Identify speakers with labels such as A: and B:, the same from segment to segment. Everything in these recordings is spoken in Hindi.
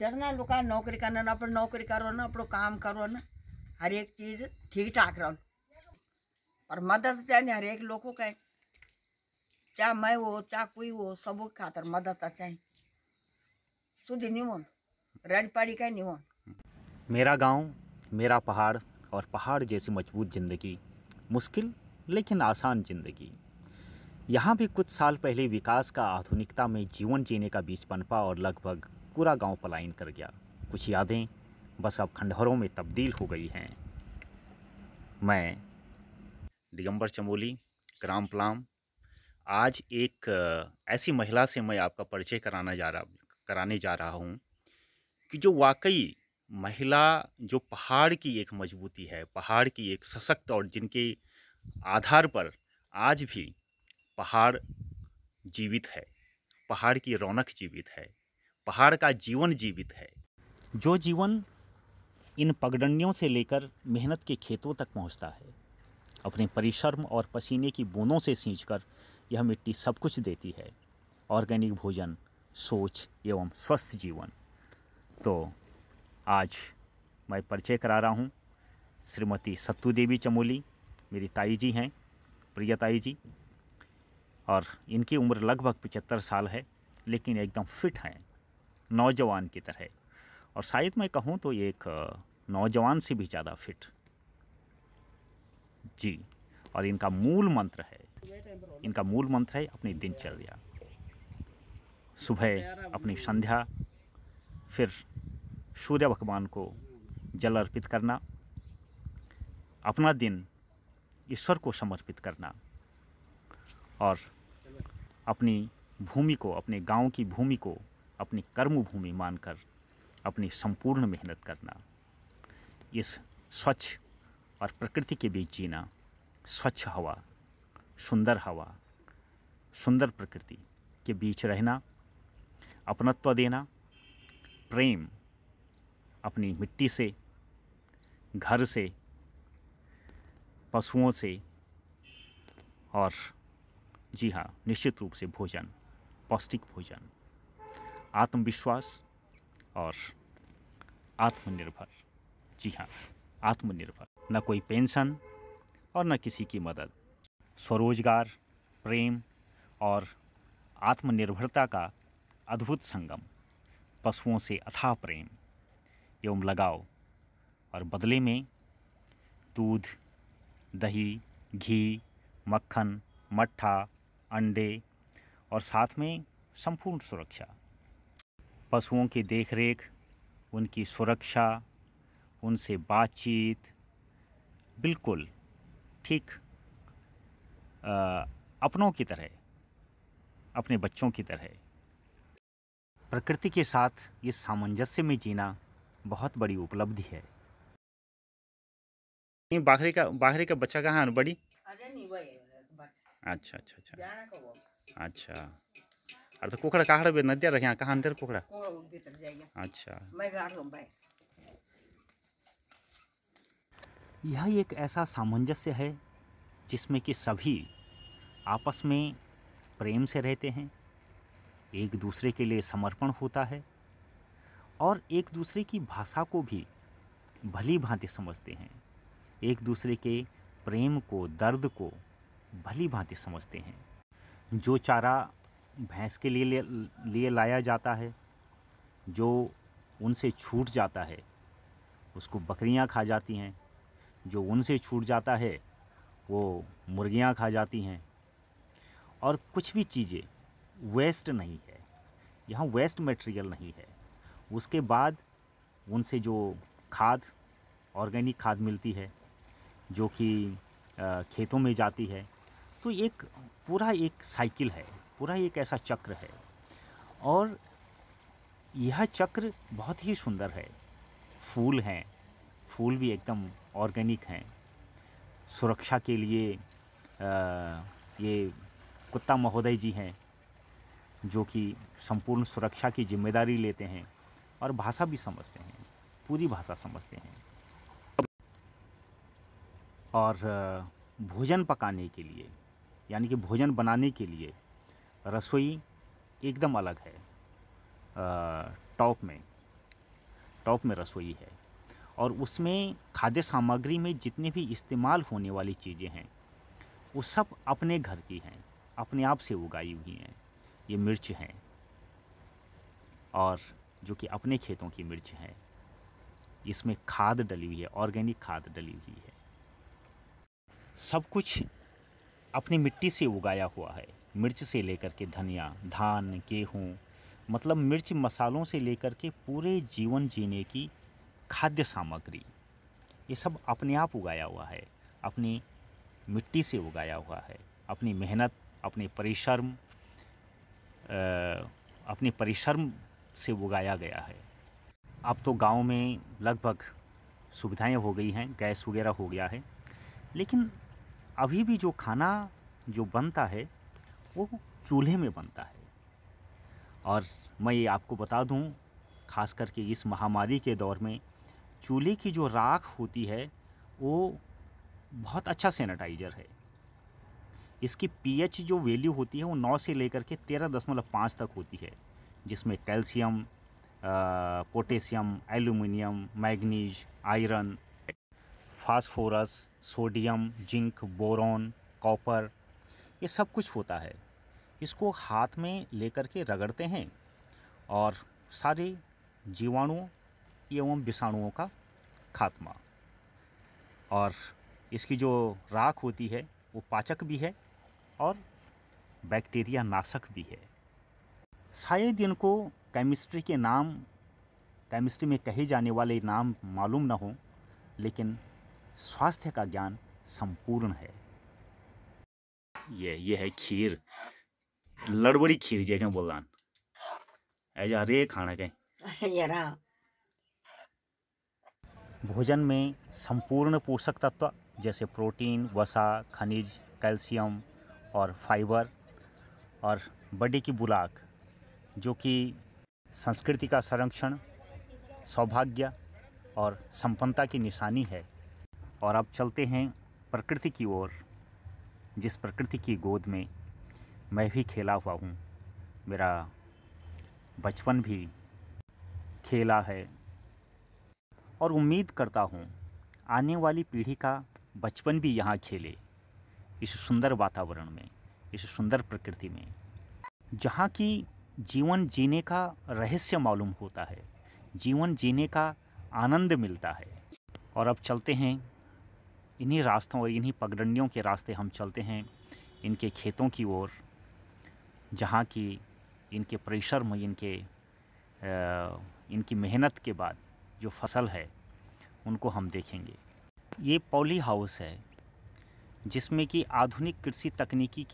A: जतना लोग नौकरी करना ना अपन नौकरी करो ना अपनो काम करो ना हर एक चीज ठीक ठाक रहो और मदद चाहिए हर एक लोगों का चाहे मैं हो चाहे कोई हो सब खातर मदद चाहिए शुद्ध नहीं हो रेड पाड़ी का नहीं हो।
B: मेरा गांव, मेरा पहाड़ और पहाड़ जैसी मजबूत ज़िंदगी, मुश्किल लेकिन आसान ज़िंदगी। यहाँ भी कुछ साल पहले विकास का आधुनिकता में जीवन जीने का बीज पनपा और लगभग पूरा गांव पलायन कर गया। कुछ यादें बस अब खंडहरों में तब्दील हो गई हैं। मैं दिगंबर चमोली, ग्राम पलाम। आज एक ऐसी महिला से मैं आपका परिचय कराने जा रहा हूँ कि जो वाकई महिला, जो पहाड़ की एक मजबूती है, पहाड़ की एक सशक्त, और जिनके आधार पर आज भी पहाड़ जीवित है, पहाड़ की रौनक जीवित है, पहाड़ का जीवन जीवित है। जो जीवन इन पगडंडियों से लेकर मेहनत के खेतों तक पहुंचता है, अपने परिश्रम और पसीने की बूंदों से सींचकर यह मिट्टी सब कुछ देती है, ऑर्गेनिक भोजन, सोच एवं स्वस्थ जीवन। तो आज मैं परिचय करा रहा हूँ श्रीमती सत्तू देवी चमोली। मेरी ताई जी हैं, प्रिया ताई जी, और इनकी उम्र लगभग 75 साल है, लेकिन एकदम फिट हैं, नौजवान की तरह, और शायद मैं कहूँ तो एक नौजवान से भी ज़्यादा फिट जी। और इनका मूल मंत्र है अपनी दिनचर्या। सुबह अपनी संध्या, फिर सूर्य भगवान को जल अर्पित करना, अपना दिन ईश्वर को समर्पित करना, और अपनी भूमि को, अपने गांव की भूमि को अपनी कर्म भूमि मानकर अपनी संपूर्ण मेहनत करना। इस स्वच्छ और प्रकृति के बीच जीना, स्वच्छ हवा, सुंदर प्रकृति के बीच रहना, अपनत्व देना, प्रेम अपनी मिट्टी से, घर से, पशुओं से, और जी हाँ, निश्चित रूप से भोजन, पौष्टिक भोजन, आत्मविश्वास और आत्मनिर्भर। जी हाँ, आत्मनिर्भर। न कोई पेंशन और न किसी की मदद। स्वरोजगार, प्रेम और आत्मनिर्भरता का अद्भुत संगम। पशुओं से अथाह प्रेम एवं लगाव, और बदले में दूध, दही, घी, मक्खन, मट्ठा, अंडे, और साथ में संपूर्ण सुरक्षा। पशुओं की देखरेख, उनकी सुरक्षा, उनसे बातचीत, बिल्कुल ठीक अपनों की तरह, अपने बच्चों की तरह। प्रकृति के साथ इस सामंजस्य में जीना बहुत बड़ी उपलब्धि है। ये बाहरी का बच्चा कहाँ है बड़ी? अच्छा अच्छा अच्छा अच्छा। और तो कुकड़ा काकड़ा भी नदिया रहे कहाँ अंदर कुकड़ा? अच्छा। यह एक ऐसा सामंजस्य है जिसमें कि सभी आपस में प्रेम से रहते हैं, एक दूसरे के लिए समर्पण होता है, और एक दूसरे की भाषा को भी भली भांति समझते हैं, एक दूसरे के प्रेम को, दर्द को भली भांति समझते हैं। जो चारा भैंस के लिए लाया जाता है, जो उनसे छूट जाता है उसको बकरियां खा जाती हैं, जो उनसे छूट जाता है वो मुर्गियां खा जाती हैं। और कुछ भी चीज़ें वेस्ट नहीं है, यहाँ वेस्ट मटेरियल नहीं है। उसके बाद उनसे जो खाद, ऑर्गेनिक खाद मिलती है, जो कि खेतों में जाती है, तो एक पूरा एक साइकिल है, पूरा एक ऐसा चक्र है, और यह चक्र बहुत ही सुंदर है। फूल हैं, फूल भी एकदम ऑर्गेनिक हैं। सुरक्षा के लिए ये कुत्ता महोदय जी हैं जो कि संपूर्ण सुरक्षा की जिम्मेदारी लेते हैं, और भाषा भी समझते हैं, पूरी भाषा समझते हैं। और भोजन पकाने के लिए, यानी कि भोजन बनाने के लिए रसोई एकदम अलग है। टॉप में टॉप में रसोई है और उसमें खाद्य सामग्री में जितने भी इस्तेमाल होने वाली चीज़ें हैं वो सब अपने घर की हैं, अपने आप से उगाई हुई हैं। ये मिर्च हैं और जो कि अपने खेतों की मिर्च है। इसमें खाद डली हुई है, ऑर्गेनिक खाद डली हुई है। सब कुछ अपनी मिट्टी से उगाया हुआ है। मिर्च से लेकर के धनिया, धान, गेहूँ, मतलब मिर्च मसालों से लेकर के पूरे जीवन जीने की खाद्य सामग्री, ये सब अपने आप उगाया हुआ है, अपनी मिट्टी से उगाया हुआ है। अपनी मेहनत, अपने परिश्रम से उगाया गया है। अब तो गांव में लगभग सुविधाएं हो गई हैं, गैस वगैरह हो गया है, लेकिन अभी भी जो खाना जो बनता है वो चूल्हे में बनता है। और मैं ये आपको बता दूं, खास करके इस महामारी के दौर में चूल्हे की जो राख होती है वो बहुत अच्छा सैनिटाइज़र है। इसकी पीएच जो वैल्यू होती है वो 9 से लेकर के 13.5 तक होती है, जिसमें calcium, potassium, aluminium, manganese, iron, phosphorus, sodium, zinc, boron, copper, ये सब कुछ होता है। इसको हाथ में लेकर के रगड़ते हैं और सारे जीवाणुओं एवं विषाणुओं का खात्मा। और इसकी जो राख होती है वो पाचक भी है और बैक्टीरिया नाशक भी है। शायद इनको केमिस्ट्री में कहे जाने वाले नाम मालूम ना हो, लेकिन स्वास्थ्य का ज्ञान संपूर्ण है। ये है खीर, लड़बड़ी खीर जे के बोलान ऐजा रे खाना के
A: यारा
B: भोजन में संपूर्ण पोषक तत्व जैसे प्रोटीन, वसा, खनिज, कैल्शियम और फाइबर और बड़े की बुराक, जो कि संस्कृति का संरक्षण, सौभाग्य और संपन्नता की निशानी है। और अब चलते हैं प्रकृति की ओर, जिस प्रकृति की गोद में मैं भी खेला हुआ हूँ। मेरा बचपन भी खेला है और उम्मीद करता हूँ आने वाली पीढ़ी का बचपन भी यहाँ खेले, इस सुंदर वातावरण में, इस सुंदर प्रकृति में, जहाँ की जीवन जीने का रहस्य मालूम होता है, जीवन जीने का आनंद मिलता है। और अब चलते हैं इन्हीं रास्तों और इन्हीं पगडंडियों के रास्ते हम चलते हैं इनके खेतों की ओर, जहाँ की इनके परिश्रम, इनकी मेहनत के बाद जो फसल है उनको हम देखेंगे। ये पॉली हाउस है जिसमें कि आधुनिक कृषि तकनीकी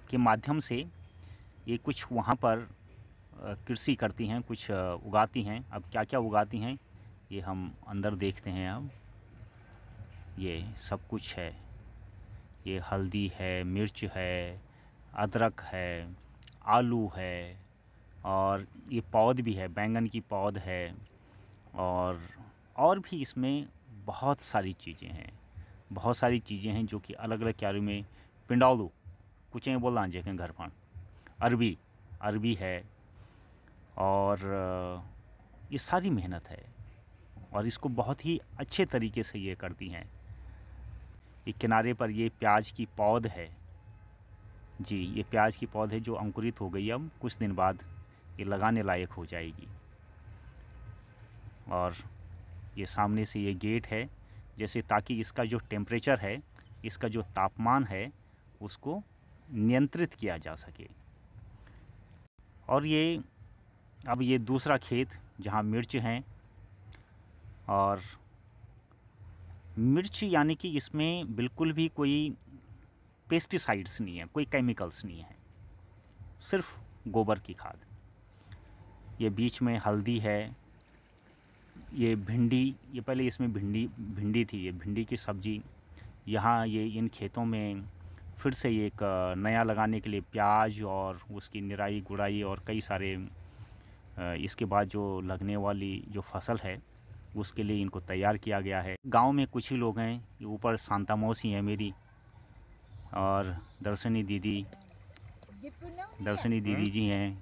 B: के माध्यम से ये कुछ वहाँ पर कृषि करती हैं, कुछ उगाती हैं। अब क्या क्या उगाती हैं ये हम अंदर देखते हैं। अब ये सब कुछ है, ये हल्दी है, मिर्च है, अदरक है, आलू है और ये पौध भी है, बैंगन की पौध है और भी इसमें बहुत सारी चीज़ें हैं जो कि अलग अलग क्यारी में पिंडालू कुछ बोला जे के घर पर अरबी है और ये सारी मेहनत है और इसको बहुत ही अच्छे तरीके से ये करती हैं। एक किनारे पर ये प्याज की पौध है जी, ये प्याज की पौध है जो अंकुरित हो गई, अब कुछ दिन बाद ये लगाने लायक हो जाएगी। और ये सामने से ये गेट है, जैसे ताकि इसका जो टेम्परेचर है, इसका जो तापमान है उसको नियंत्रित किया जा सके। और ये अब ये दूसरा खेत जहाँ मिर्च हैं, और मिर्च यानी कि इसमें बिल्कुल भी कोई पेस्टिसाइड्स नहीं है, कोई केमिकल्स नहीं है, सिर्फ गोबर की खाद। ये बीच में हल्दी है, ये भिंडी, ये पहले इसमें भिंडी थी, ये भिंडी की सब्ज़ी। यहाँ ये इन खेतों में फिर से एक नया लगाने के लिए प्याज और उसकी निराई गुड़ाई और कई सारे इसके बाद जो लगने वाली जो फसल है उसके लिए इनको तैयार किया गया है। गांव में कुछ ही लोग हैं, ये ऊपर शांता मौसी है मेरी और दर्शनी दीदी जी हैं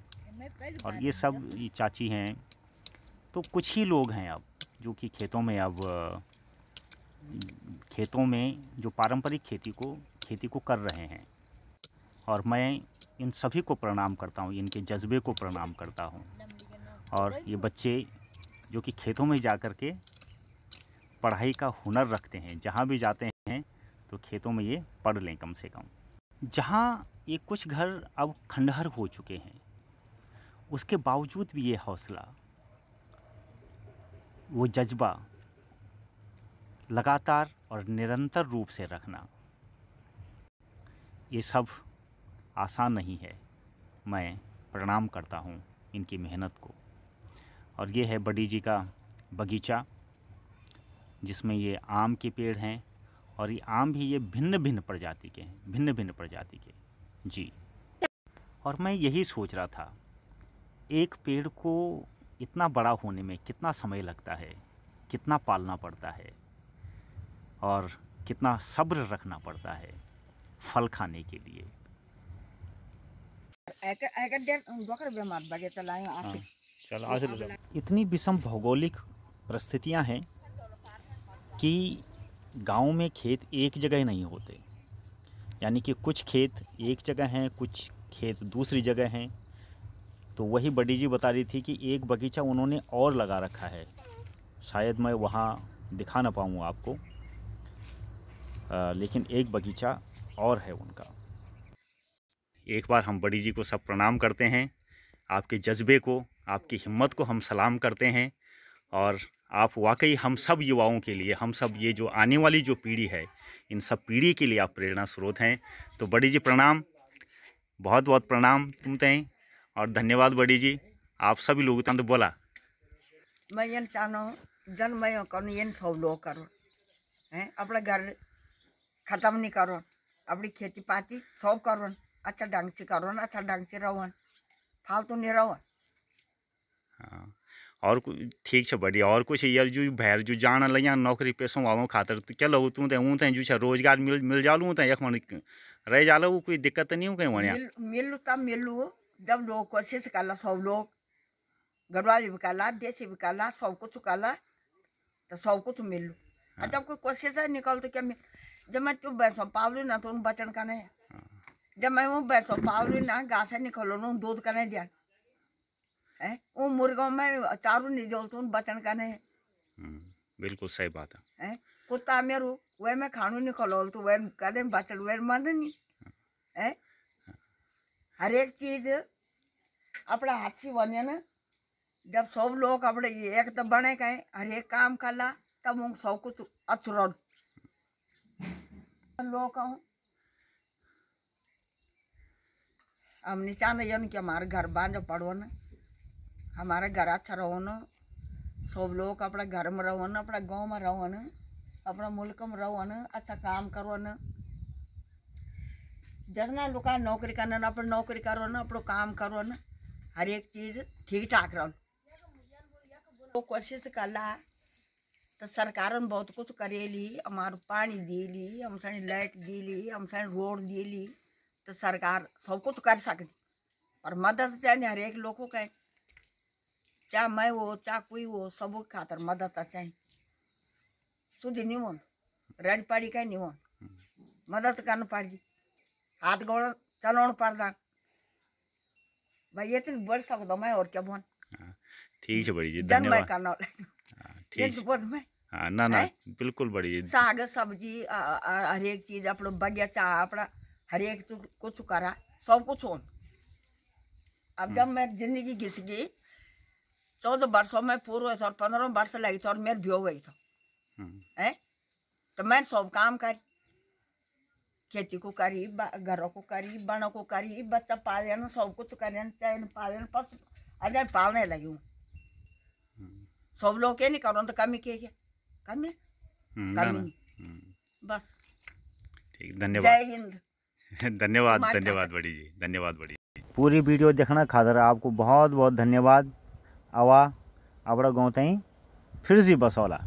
B: और ये सब ये चाची हैं तो कुछ ही लोग हैं अब जो कि खेतों में जो पारंपरिक खेती को कर रहे हैं, और मैं इन सभी को प्रणाम करता हूँ, इनके जज्बे को प्रणाम करता हूँ। और ये बच्चे जो कि खेतों में जा कर के पढ़ाई का हुनर रखते हैं, जहाँ भी जाते हैं तो खेतों में ये पढ़ लें कम से कम। जहाँ ये कुछ घर अब खंडहर हो चुके हैं, उसके बावजूद भी ये हौसला, वो जज्बा लगातार और निरंतर रूप से रखना, ये सब आसान नहीं है। मैं प्रणाम करता हूँ इनकी मेहनत को। और ये है बड़ी जी का बगीचा, जिसमें ये आम के पेड़ हैं, और ये आम भी ये भिन्न भिन्न प्रजाति के हैं, जी। और मैं यही सोच रहा था, एक पेड़ को इतना बड़ा होने में कितना समय लगता है, कितना पालना पड़ता है, और कितना सब्र रखना पड़ता है फल खाने के लिए। इतनी विषम भौगोलिक परिस्थितियां हैं कि गांव में खेत एक जगह नहीं होते, यानी कि कुछ खेत एक जगह हैं, कुछ खेत दूसरी जगह हैं। तो वही बड़ी जी बता रही थी कि एक बगीचा उन्होंने और लगा रखा है, शायद मैं वहाँ दिखा ना पाऊँ आपको, लेकिन एक बगीचा और है उनका। एक बार हम बड़ी जी को सब प्रणाम करते हैं, आपके जज्बे को, आपकी हिम्मत को हम सलाम करते हैं। और आप वाकई हम सब युवाओं के लिए, हम सब ये जो आने वाली जो पीढ़ी है, इन सब पीढ़ी के लिए आप प्रेरणा स्रोत हैं। तो बड़ी जी प्रणाम, बहुत बहुत प्रणाम तुम तय, और धन्यवाद बड़ी जी। आप सभी लोग तो बोला
A: मैं ये चाहूँ जन मैं करूँ ये सब लोग करो हैं, अपना घर खत्म नहीं करो, अपनी खेती पाती सब करो, अच्छा ढंग से करो, अच्छा ढंग से रहो, फालतू नहीं रहो।
B: हाँ, और ठीक है बढ़िया। और कुछ यार जो बाहर जो जाना लगे नौकरी पेशों वालों खातर तो क्या लो तू जो है रोजगार मिल जालू तो यख रह जाला, कोई दिक्कत नहीं हो कहीं वहाँ
A: मिलू तब मिलू जब लोग कोशिश करला, सब लोग गढ़वाली भी करला, देसी भी करला, सब कुछ करला तो सब कुछ मिलू। और जब कोई कोशिश है निकल तो क्या मिल, जब मैं तू बैसो पावली ना तो बचन का नहीं, जब मैं वो बैसो पावली ना घास निकलो ना दूध का नहीं दिया है, वो मुर्गों में चारू नहीं दो तो बचन का नहीं।
B: बिल्कुल सही बात
A: है। कुत्ता मेरू वह में खानू नहीं खलोल तो वह कदम बचल वह मन नहीं है। हर एक चीज अपना हाथ से बने ना, जब सब लोग अपने एक तो बने गए हर एक काम करला तब वो सब कुछ अच्छा लोग कहूँ। हम नहीं चाहते ये कि हमारे घर बांध पड़ो ना, हमारा घर अच्छा रहो ना, सब लोग अपना घर में रहो ना, अपना गांव में रहो ना, अपना मुल्क में रहो ना, अच्छा काम करो ना। जितना लोग नौकरी करना ना, अपना नौकरी करो ना, अपना काम करो ना, हर एक चीज ठीक ठाक रहो। तो कोशिश करला तो सरकार ने बहुत कुछ करेली, हमारे पानी दिली, हम सानी लाइट दिली, हम सानी रोड दिली, तो सरकार सब कुछ कर सकती, और मदद चाहिए हर एक लोगों का, चाहे मैं हो चाहे कोई हो, सब खातर मदद चाहिए। सुधी नहीं हो रेड पड़ी का नहीं हो, मदद करना पड़ी, हाथ गोड़ चलाना पड़ता भाई, ये तो बोल सकता मैं और क्या बोल।
B: ठीक है बड़ी जी,
A: धन्यवाद।
B: धन्यवाद।
A: करना
B: ठीक है, ना ना बिल्कुल बड़ी जी।
A: साग सब्जी हर एक चीज अपना बगीचा अपना हर एक कुछ करा, सब कुछ हो। अब जब मैं जिंदगी घिस गई 14 वर्षों में पूर्व हुए और 15 वर्ष लगी थी और मेरे ब्यो हुई था है, तो मैं सब काम करी, खेती को करी, घरों को करी, बड़ों को करी, बच्चा पाले ना, सब कुछ करे, चाहे पाले पशु अजय पालने लगी हूँ। सब लोग के नहीं करो तो कमी के कमी कमी बस।
B: ठीक, धन्यवाद।
A: जय हिंद।
B: धन्यवाद, धन्यवाद बड़ी जी, धन्यवाद बड़ी जी। पूरी वीडियो देखना खातर आपको बहुत बहुत धन्यवाद। आवा अपना गाँव तई फिर से बसौला।